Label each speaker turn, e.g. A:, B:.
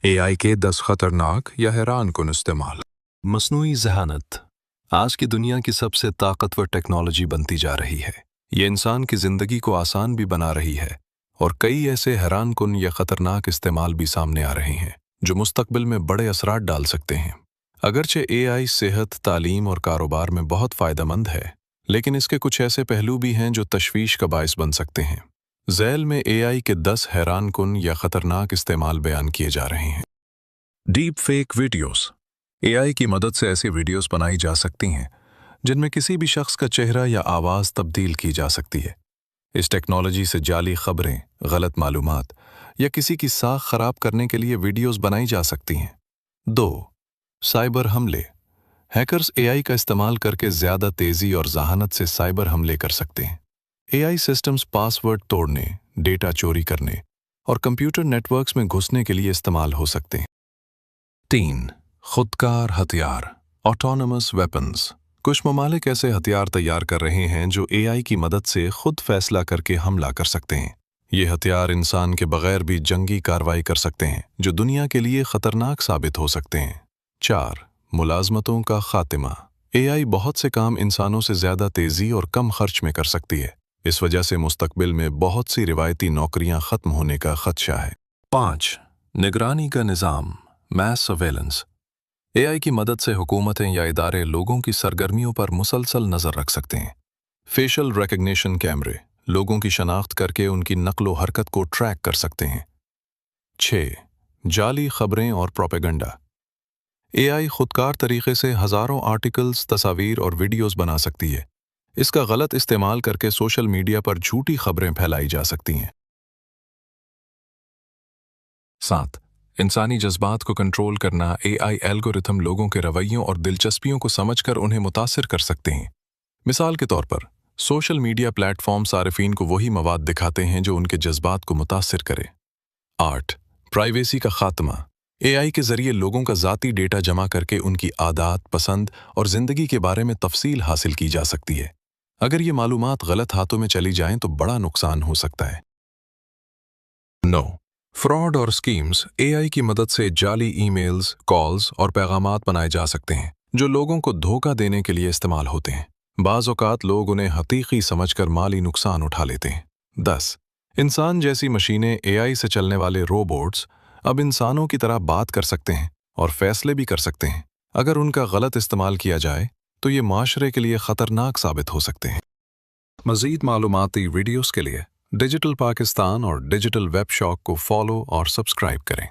A: AI کے 10 خطرناک یا حیران کن استعمال۔
B: مصنوعی ذہانت آج کی دنیا کی سب سے طاقتور ٹیکنالوجی بنتی جا رہی ہے۔ یہ انسان کی زندگی کو آسان بھی بنا رہی ہے اور کئی ایسے حیران کن یا خطرناک استعمال بھی سامنے آ رہے ہیں جو مستقبل میں بڑے اثرات ڈال سکتے ہیں۔ اگرچہ AI صحت، تعلیم اور کاروبار میں بہت فائدہ مند ہے، لیکن اس کے کچھ ایسے پہلو بھی ہیں جو تشویش کا باعث بن سکتے ہیں۔ ذیل میں AI کے 10 حیران کن یا خطرناک استعمال بیان کیے جا رہے ہیں۔
A: Deep fake videos. AI کی مدد سے ایسی ویڈیوز بنائی جا سکتی ہیں جن میں کسی بھی شخص کا چہرہ یا آواز تبدیل کی جا سکتی ہے۔ اس ٹیکنالوجی سے جعلی خبریں، غلط معلومات یا کسی کی ساکھ خراب کرنے کے لیے ویڈیوز بنائی جا سکتی ہیں۔ 2. سائبر حملے۔ ہیکرز AI کا استعمال کر کے زیادہ تیزی اور ذہانت سے سائبر حملے کر سکتے ہیں۔ AI سسٹمز پاس ورڈ توڑنے، ڈیٹا چوری کرنے اور کمپیوٹر نیٹ ورکس میں گھسنے کے لیے استعمال ہو سکتے ہیں۔ 3. خودکار ہتھیار، آٹونومس ویپنز۔ کچھ ممالک ایسے ہتھیار تیار کر رہے ہیں جو AI کی مدد سے خود فیصلہ کر کے حملہ کر سکتے ہیں۔ یہ ہتھیار انسان کے بغیر بھی جنگی کارروائی کر سکتے ہیں جو دنیا کے لیے خطرناک ثابت ہو سکتے ہیں۔ 4. ملازمتوں کا خاتمہ۔ AI بہت سے کام انسانوں سے زیادہ تیزی اور کم خرچ میں کر سکتی ہے۔ اس وجہ سے مستقبل میں بہت سی روایتی نوکریاں ختم ہونے کا خدشہ ہے۔ 5. نگرانی کا نظام، میس سرویلنس۔ AI کی مدد سے حکومتیں یا ادارے لوگوں کی سرگرمیوں پر مسلسل نظر رکھ سکتے ہیں۔ فیشل ریکگنیشن کیمرے لوگوں کی شناخت کر کے ان کی نقل و حرکت کو ٹریک کر سکتے ہیں۔ 6. جعلی خبریں اور پروپیگنڈا۔ AI خودکار طریقے سے ہزاروں آرٹیکلز، تصاویر اور ویڈیوز بنا سکتی ہے۔ اس کا غلط استعمال کر کے سوشل میڈیا پر جھوٹی خبریں پھیلائی جا سکتی ہیں۔ 7. انسانی جذبات کو کنٹرول کرنا۔ AI الگورتھم لوگوں کے رویوں اور دلچسپیوں کو سمجھ کر انہیں متاثر کر سکتے ہیں۔ مثال کے طور پر، سوشل میڈیا پلیٹ فارم صارفین کو وہی مواد دکھاتے ہیں جو ان کے جذبات کو متاثر کرے۔ 8. پرائیویسی کا خاتمہ۔ AI کے ذریعے لوگوں کا ذاتی ڈیٹا جمع کر کے ان کی عادات، پسند اور زندگی کے بارے میں تفصیل حاصل کی جا سکتی ہے۔ اگر یہ معلومات غلط ہاتھوں میں چلی جائیں تو بڑا نقصان ہو سکتا ہے۔ 9. فراڈ اور اسکیمز۔ AI کی مدد سے جعلی ای میلز، کالز اور پیغامات بنائے جا سکتے ہیں جو لوگوں کو دھوکہ دینے کے لیے استعمال ہوتے ہیں۔ بعض اوقات لوگ انہیں حقیقی سمجھ کر مالی نقصان اٹھا لیتے ہیں۔ 10. انسان جیسی مشینیں۔ AI سے چلنے والے روبوٹس اب انسانوں کی طرح بات کر سکتے ہیں اور فیصلے بھی کر سکتے ہیں۔ اگر ان کا غلط استعمال کیا جائے تو یہ معاشرے کے لیے خطرناک ثابت ہو سکتے ہیں۔ مزید معلوماتی ویڈیوز کے لیے ڈیجیٹل پاکستان اور ڈیجیٹل ویب شاک کو فالو اور سبسکرائب کریں۔